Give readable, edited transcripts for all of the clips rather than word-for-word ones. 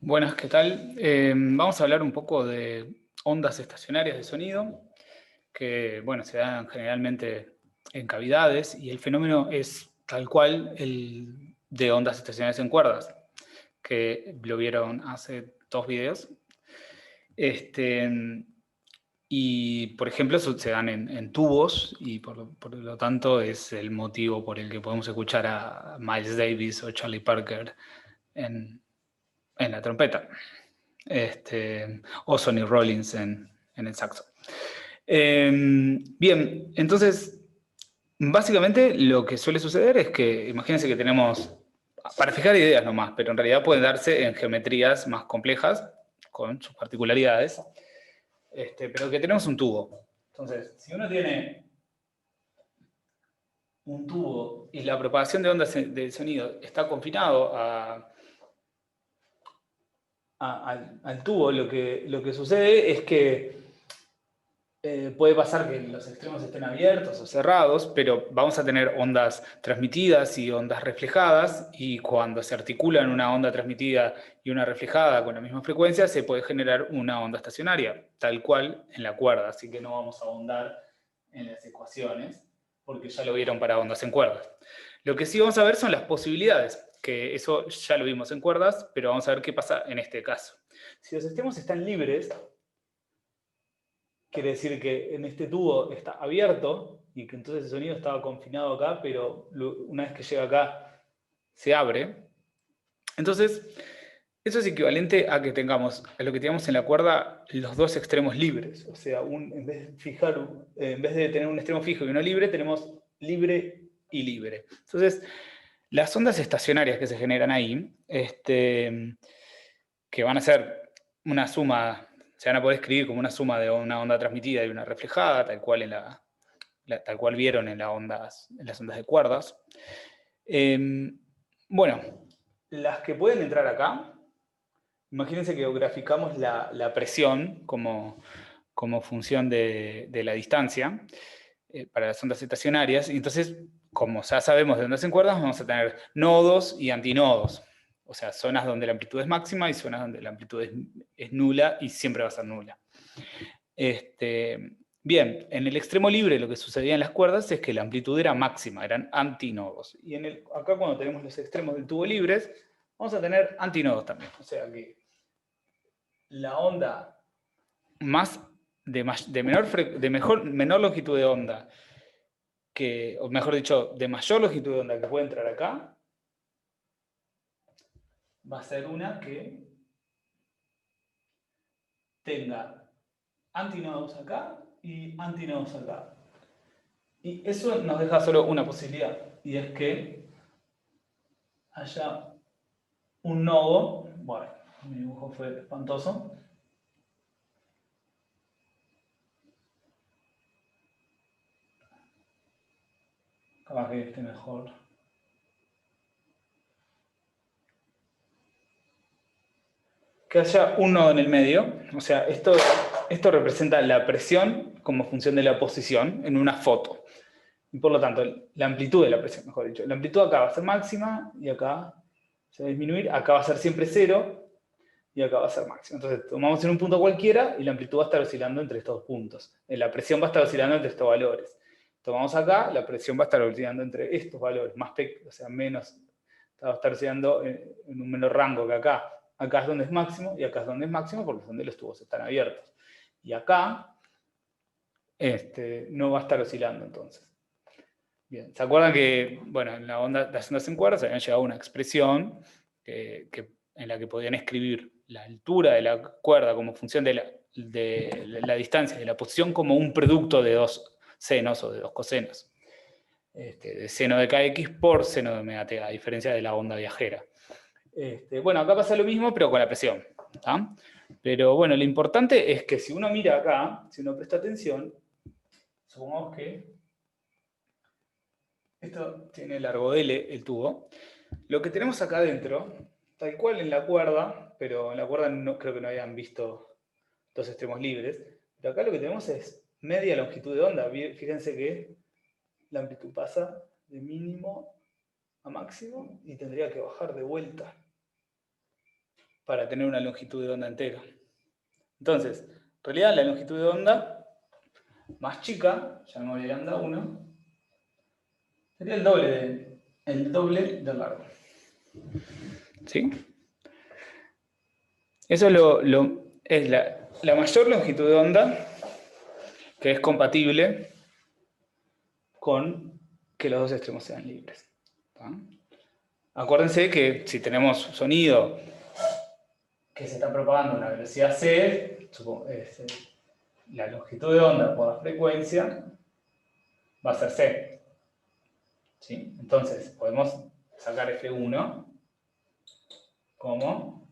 Buenas, ¿qué tal? Vamos a hablar un poco de ondas estacionarias de sonido, que bueno, se dan generalmente en cavidades, y el fenómeno es tal cual el de ondas estacionarias en cuerdas, que lo vieron hace dos videos. Este, y por ejemplo, se dan en tubos, y por lo tanto es el motivo por el que podemos escuchar a Miles Davis o Charlie Parker en, en la trompeta. O Sonny Rollins en el saxo. Bien, entonces, básicamente lo que suele suceder es que, imagínense que tenemos, para fijar ideas nomás, pero en realidad pueden darse en geometrías más complejas, con sus particularidades, pero que tenemos un tubo. Entonces, si uno tiene un tubo y la propagación de ondas del sonido está confinado al tubo, lo que sucede es que puede pasar que los extremos estén abiertos o cerrados, pero vamos a tener ondas transmitidas y ondas reflejadas, y cuando se articulan una onda transmitida y una reflejada con la misma frecuencia, se puede generar una onda estacionaria, tal cual en la cuerda, así que no vamos a ahondar en las ecuaciones, porque ya lo vieron para ondas en cuerdas. Lo que sí vamos a ver son las posibilidades, que eso ya lo vimos en cuerdas, pero vamos a ver qué pasa en este caso. Si los extremos están libres, quiere decir que en este tubo está abierto y que entonces el sonido estaba confinado acá, pero una vez que llega acá se abre. Entonces, eso es equivalente a que tengamos, a lo que teníamos en la cuerda, los dos extremos libres. O sea, en vez de tener un extremo fijo y uno libre, tenemos libre y libre. Entonces, las ondas estacionarias que se generan ahí, que van a ser una suma, se van a poder escribir como una suma de una onda transmitida y una reflejada, tal cual, tal cual vieron en las ondas de cuerdas. Bueno, las que pueden entrar acá, imagínense que graficamos la presión como función de la distancia para las ondas estacionarias, y entonces, como ya sabemos de ondas en cuerdas, vamos a tener nodos y antinodos. O sea, zonas donde la amplitud es máxima y zonas donde la amplitud es nula y siempre va a ser nula. Bien, en el extremo libre lo que sucedía en las cuerdas es que la amplitud era máxima, eran antinodos. Y acá cuando tenemos los extremos del tubo libres, vamos a tener antinodos también. O sea que la onda más menor longitud de onda, o mejor dicho, de mayor longitud de onda que puede entrar acá, va a ser una que tenga antinodos acá y antinodos acá. Y eso nos deja solo una posibilidad, y es que haya un nodo. Bueno, mi dibujo fue espantoso. Capaz que esté mejor. Que haya un nodo en el medio. O sea, esto representa la presión como función de la posición en una foto. Y por lo tanto, la amplitud de la presión, mejor dicho. La amplitud acá va a ser máxima y acá se va a disminuir. Acá va a ser siempre cero y acá va a ser máximo. Entonces, tomamos en un punto cualquiera y la amplitud va a estar oscilando entre estos dos puntos. La presión va a estar oscilando entre estos valores. Tomamos acá, la presión va a estar oscilando entre estos valores, o sea, menos, va a estar oscilando en un menor rango que acá. Acá es donde es máximo y acá es donde es máximo porque es donde los tubos están abiertos. Y acá no va a estar oscilando entonces. Bien, ¿se acuerdan que, bueno, en las ondas en cuerdas habían llegado a una expresión en la que podían escribir la altura de la cuerda como función de la distancia, de la posición, como un producto de dos senos o de dos cosenos? De seno de kx por seno de omega t, a diferencia de la onda viajera. Bueno, acá pasa lo mismo, pero con la presión. ¿Tá? Pero bueno, lo importante es que si uno mira acá, si uno presta atención, supongamos que esto tiene largo L, el tubo. Lo que tenemos acá adentro, tal cual en la cuerda, pero en la cuerda no, creo que no habían visto dos extremos libres, pero acá lo que tenemos es media longitud de onda. Fíjense que la amplitud pasa de mínimo a máximo y tendría que bajar de vuelta. para tener una longitud de onda entera. Entonces, en realidad la longitud de onda más chica, llamémosle lambda 1, sería el doble del largo. ¿Sí? Eso es la mayor longitud de onda que es compatible con que los dos extremos sean libres. ¿Tá? Acuérdense que si tenemos sonido que se está propagando a una velocidad c, la longitud de onda por la frecuencia va a ser c. ¿Sí? Entonces, podemos sacar F1 como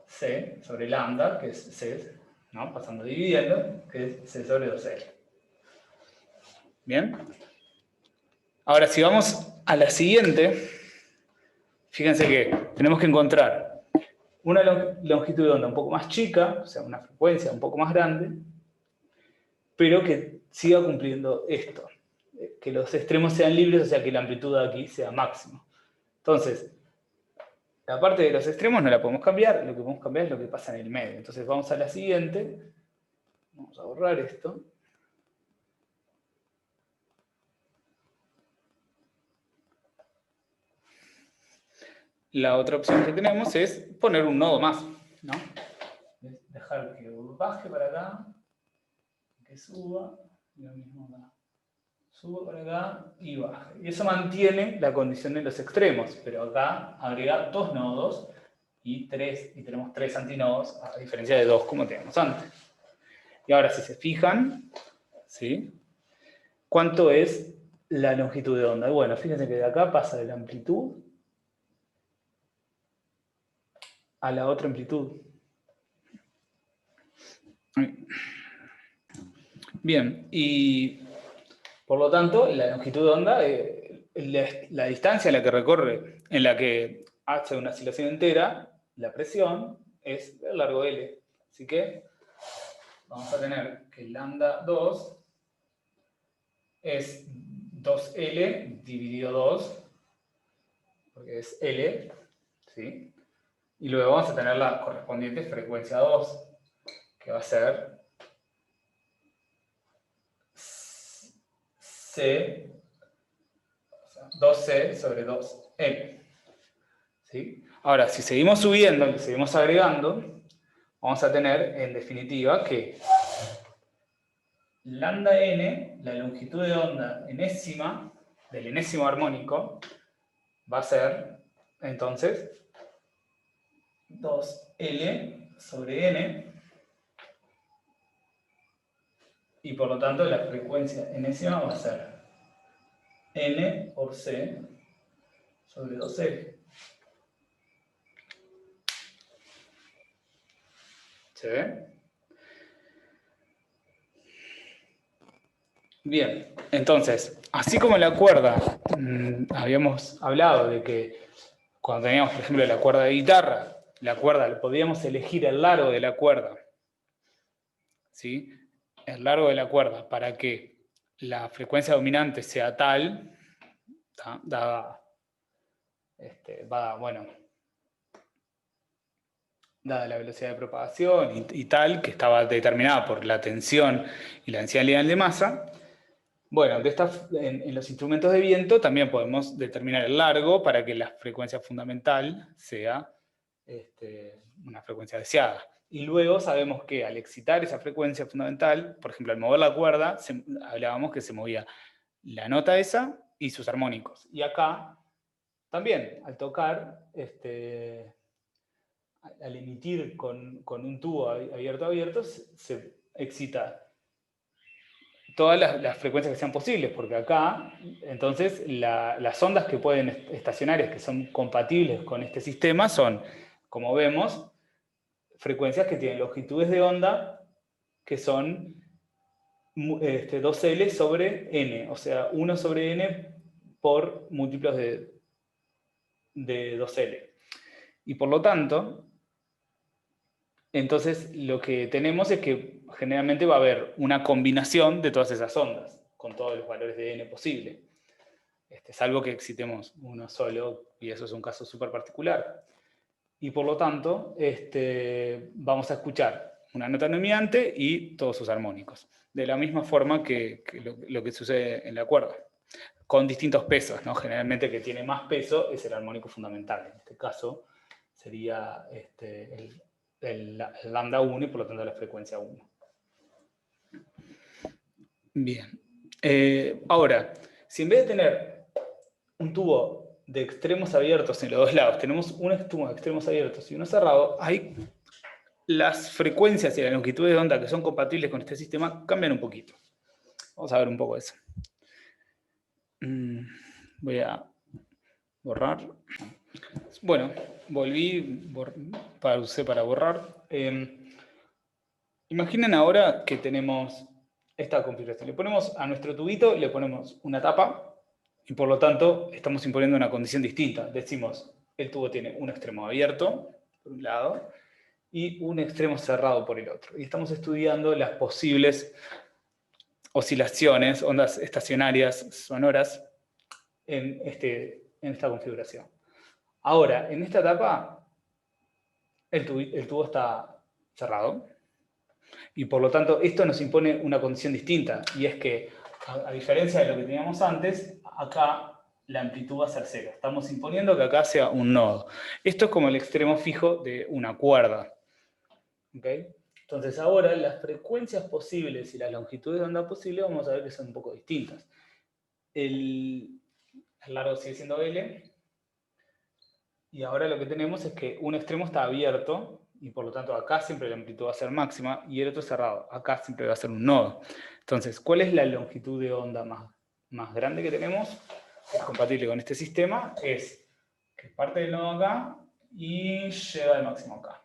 c sobre lambda, que es c, ¿no? Pasando dividiendo, que es c sobre 2L. ¿Bien? Ahora, si vamos a la siguiente, fíjense que tenemos que encontrar una longitud de onda un poco más chica, o sea, una frecuencia un poco más grande, pero que siga cumpliendo esto, que los extremos sean libres, o sea, que la amplitud de aquí sea máxima. Entonces, la parte de los extremos no la podemos cambiar, lo que podemos cambiar es lo que pasa en el medio. Entonces vamos a la siguiente, vamos a borrar esto. La otra opción que tenemos es poner un nodo más, ¿no? Dejar que baje para acá, que suba, y lo mismo acá. Subo para acá y baje. Y eso mantiene la condición de los extremos, pero acá agrega 2 nodos y tenemos 3 antinodos, a diferencia de 2 como teníamos antes. Y ahora, si se fijan, ¿sí? ¿Cuánto es la longitud de onda? Bueno, fíjense que de acá pasa de la amplitud a la otra amplitud. Bien, y por lo tanto, la longitud de onda, la distancia en la que recorre, en la que hace una oscilación entera, la presión es el largo L. Así que vamos a tener que lambda 2 es 2L dividido 2, porque es L, ¿sí? Y luego vamos a tener la correspondiente frecuencia 2, que va a ser C, o sea, 2C sobre 2L. ¿Sí? Ahora, si seguimos subiendo y seguimos agregando, vamos a tener, en definitiva, que lambda n, la longitud de onda enésima, del enésimo armónico, va a ser, entonces, 2L sobre n, y por lo tanto la frecuencia enésima va a ser n por c sobre 2L. ¿Se ve? Bien, entonces, así como en la cuerda, habíamos hablado de que cuando teníamos, por ejemplo, la cuerda de guitarra, podíamos elegir el largo de la cuerda, ¿sí? El largo de la cuerda para que la frecuencia dominante sea tal, dada la velocidad de propagación y tal, que estaba determinada por la tensión y la densidad lineal de masa. Bueno, en los instrumentos de viento también podemos determinar el largo para que la frecuencia fundamental sea una frecuencia deseada. Y luego sabemos que al excitar esa frecuencia fundamental, por ejemplo, al mover la cuerda, hablábamos que se movía la nota esa y sus armónicos. Y acá también, al tocar, al emitir con un tubo abierto, se excita todas las frecuencias que sean posibles, porque acá, entonces, las ondas que pueden estacionarias, que son compatibles con este sistema, son, como vemos, frecuencias que tienen longitudes de onda que son 2L sobre n, o sea, 1 sobre n por múltiplos de 2L. Y por lo tanto, entonces lo que tenemos es que generalmente va a haber una combinación de todas esas ondas, con todos los valores de n posible. Salvo que excitemos uno solo, y eso es un caso súper particular. y por lo tanto vamos a escuchar una nota dominante y todos sus armónicos. De la misma forma que lo que sucede en la cuerda, con distintos pesos, ¿no? Generalmente que tiene más peso es el armónico fundamental. En este caso sería el lambda 1 y por lo tanto la frecuencia 1. Bien. Ahora, si en vez de tener un tubo de extremos abiertos en los dos lados, tenemos un tubo de extremos abiertos y uno cerrado, ahí las frecuencias y las longitudes de onda que son compatibles con este sistema cambian un poquito. Vamos a ver un poco eso. Voy a borrar. Bueno, usé para borrar. Imaginen ahora que tenemos esta configuración. Le ponemos a nuestro tubito, le ponemos una tapa y por lo tanto estamos imponiendo una condición distinta. Decimos, el tubo tiene un extremo abierto, por un lado, y un extremo cerrado por el otro. Y estamos estudiando las posibles oscilaciones, ondas estacionarias sonoras en esta configuración. Ahora, en esta etapa, el tubo está cerrado y por lo tanto esto nos impone una condición distinta y es que, a diferencia de lo que teníamos antes, acá la amplitud va a ser cero. Estamos imponiendo que acá sea un nodo. Esto es como el extremo fijo de una cuerda. ¿Okay? Entonces ahora las frecuencias posibles y las longitudes de onda posibles vamos a ver que son un poco distintas. El largo sigue siendo L. Y ahora lo que tenemos es que un extremo está abierto, y por lo tanto acá siempre la amplitud va a ser máxima, y el otro cerrado. Acá siempre va a ser un nodo. Entonces, ¿cuál es la longitud de onda más grande que tenemos? Es compatible con este sistema, es que parte del nodo acá y llega al máximo acá.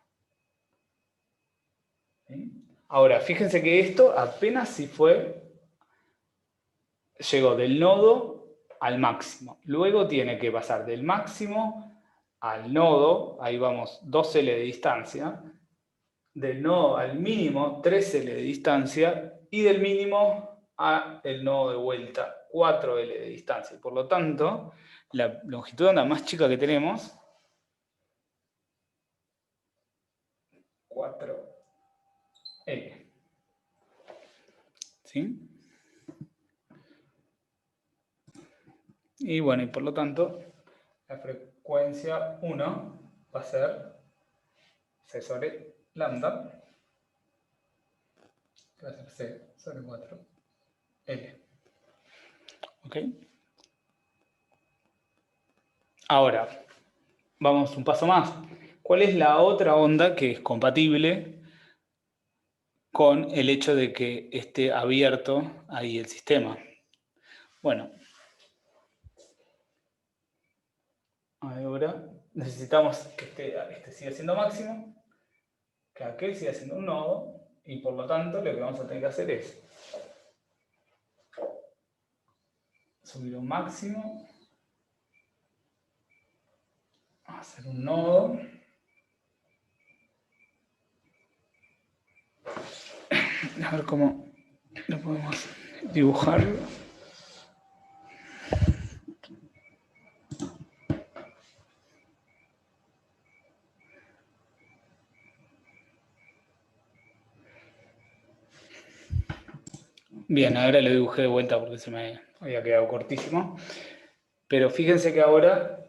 ¿Sí? Ahora, fíjense que esto apenas si llegó del nodo al máximo. Luego tiene que pasar del máximo al nodo, ahí vamos 2L de distancia, del nodo al mínimo 3L de distancia y del mínimo al nodo de vuelta 4L de distancia. Por lo tanto, la longitud de onda más chica que tenemos, 4L. ¿Sí? Y bueno, y por lo tanto, la frecuencia 1 va a ser C sobre lambda, que va a ser C sobre 4L. ¿Ok? Ahora, vamos un paso más. ¿Cuál es la otra onda que es compatible con el hecho de que esté abierto ahí el sistema? Bueno, ahora necesitamos que este siga siendo máximo, que aquel siga siendo un nodo, y por lo tanto lo que vamos a tener que hacer es subir un máximo, hacer un nodo, a ver cómo lo podemos dibujar. Bien, ahora lo dibujé de vuelta porque se me había quedado cortísimo. Pero fíjense que ahora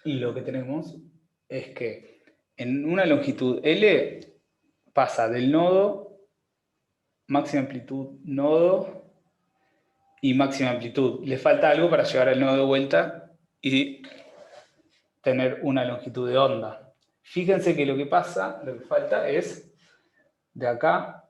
lo que tenemos es que en una longitud L pasa del nodo, máxima amplitud nodo y máxima amplitud. Le falta algo para llegar al nodo de vuelta y tener una longitud de onda. Fíjense que lo que pasa, lo que falta es de acá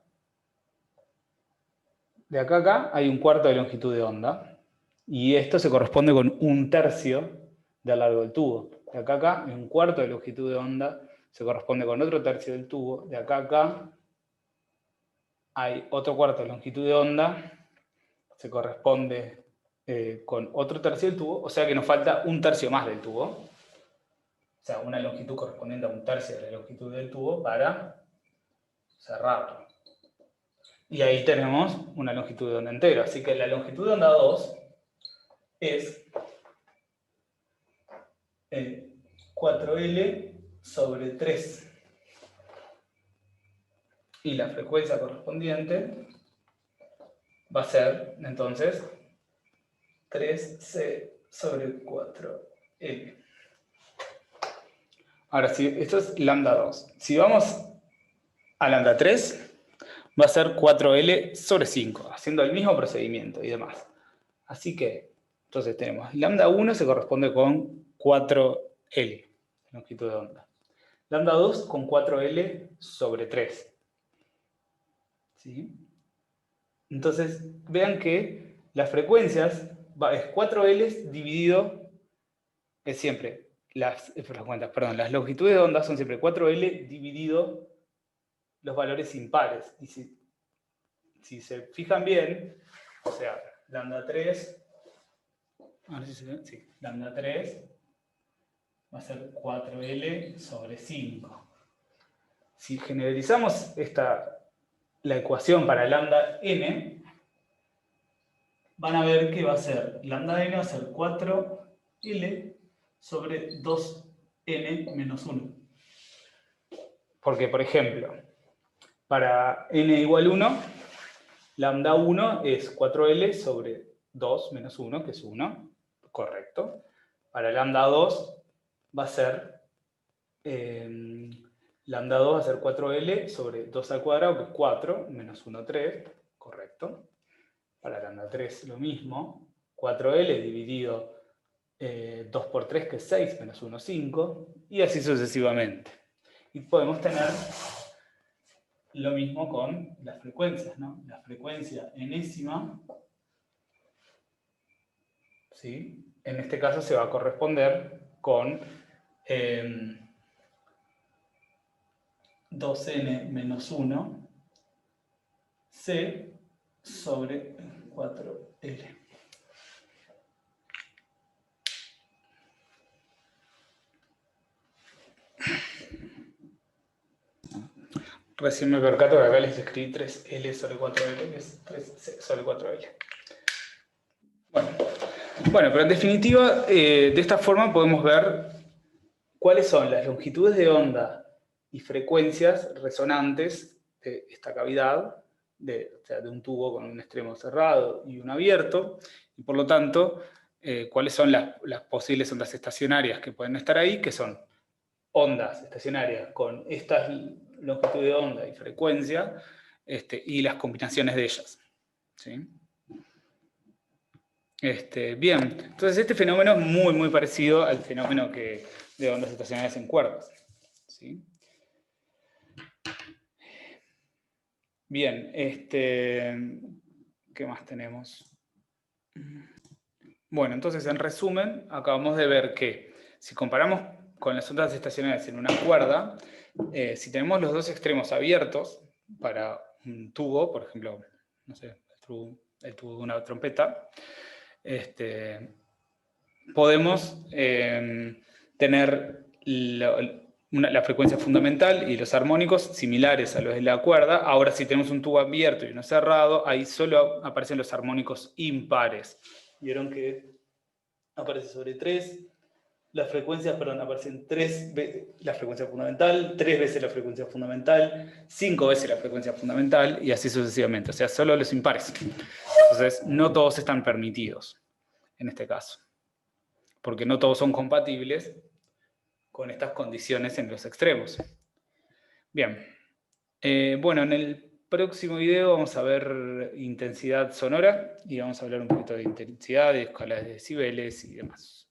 a acá hay un cuarto de longitud de onda y esto se corresponde con un tercio del largo del tubo. De acá a acá hay un cuarto de longitud de onda, se corresponde con otro tercio del tubo. De acá a acá hay otro cuarto de longitud de onda, se corresponde con otro tercio del tubo, o sea que nos falta un tercio más del tubo. O sea, una longitud correspondiente a un tercio de la longitud del tubo para cerrarlo. Y ahí tenemos una longitud de onda entera. Así que la longitud de onda 2 es 4L sobre 3. Y la frecuencia correspondiente va a ser, entonces, 3C sobre 4L. Ahora, si esto es lambda 2. Si vamos a lambda 3, va a ser 4L sobre 5, haciendo el mismo procedimiento y demás. Así que, entonces tenemos lambda 1 se corresponde con 4L, longitud de onda. Lambda 2 con 4L sobre 3. ¿Sí? Entonces, vean que las frecuencias es 4L dividido, es siempre, las longitudes de onda son siempre 4L dividido los valores impares. Y si se fijan bien, o sea, lambda 3, a ver si se ve, sí, lambda 3 va a ser 4L sobre 5. Si generalizamos la ecuación para lambda n, van a ver que va a ser, lambda n va a ser 4L sobre 2n menos 1. Porque, por ejemplo, para n igual 1, lambda 1 es 4L sobre 2 menos 1, que es 1, correcto. Para lambda 2 va a ser, lambda 2 va a ser 4L sobre 2 al cuadrado, que es 4, menos 1, 3, correcto. Para lambda 3 lo mismo, 4L dividido 2 por 3, que es 6, menos 1, 5, y así sucesivamente. Y podemos tener lo mismo con las frecuencias, ¿no? La frecuencia enésima, ¿sí? En este caso se va a corresponder con 2n menos 1 C sobre 4L. Recién me percato que acá les escribí 3L sobre 4L, que es 3C sobre 4L. Bueno, pero en definitiva, de esta forma podemos ver cuáles son las longitudes de onda y frecuencias resonantes de esta cavidad, o sea, de un tubo con un extremo cerrado y uno abierto, y por lo tanto, cuáles son las posibles ondas estacionarias que pueden estar ahí, que son ondas estacionarias con estas longitudes de onda y frecuencia, y las combinaciones de ellas. ¿Sí? Bien, entonces este fenómeno es muy, muy parecido al fenómeno de ondas estacionarias en cuerdas. ¿Sí? Bien, ¿qué más tenemos? Bueno, entonces en resumen, acabamos de ver que si comparamos con las ondas estacionarias en una cuerda, si tenemos los dos extremos abiertos para un tubo, por ejemplo, no sé, el tubo de una trompeta, podemos tener la frecuencia fundamental y los armónicos similares a los de la cuerda. Ahora, si tenemos un tubo abierto y uno cerrado, ahí solo aparecen los armónicos impares. Vieron que aparece sobre 3, las frecuencias, perdón, aparecen 3 veces la frecuencia fundamental, 3 veces la frecuencia fundamental, 5 veces la frecuencia fundamental, y así sucesivamente. O sea, solo los impares. Entonces, no todos están permitidos en este caso, porque no todos son compatibles con estas condiciones en los extremos. Bien, bueno, en el próximo video vamos a ver intensidad sonora y vamos a hablar un poquito de intensidad, de escalas de decibeles y demás.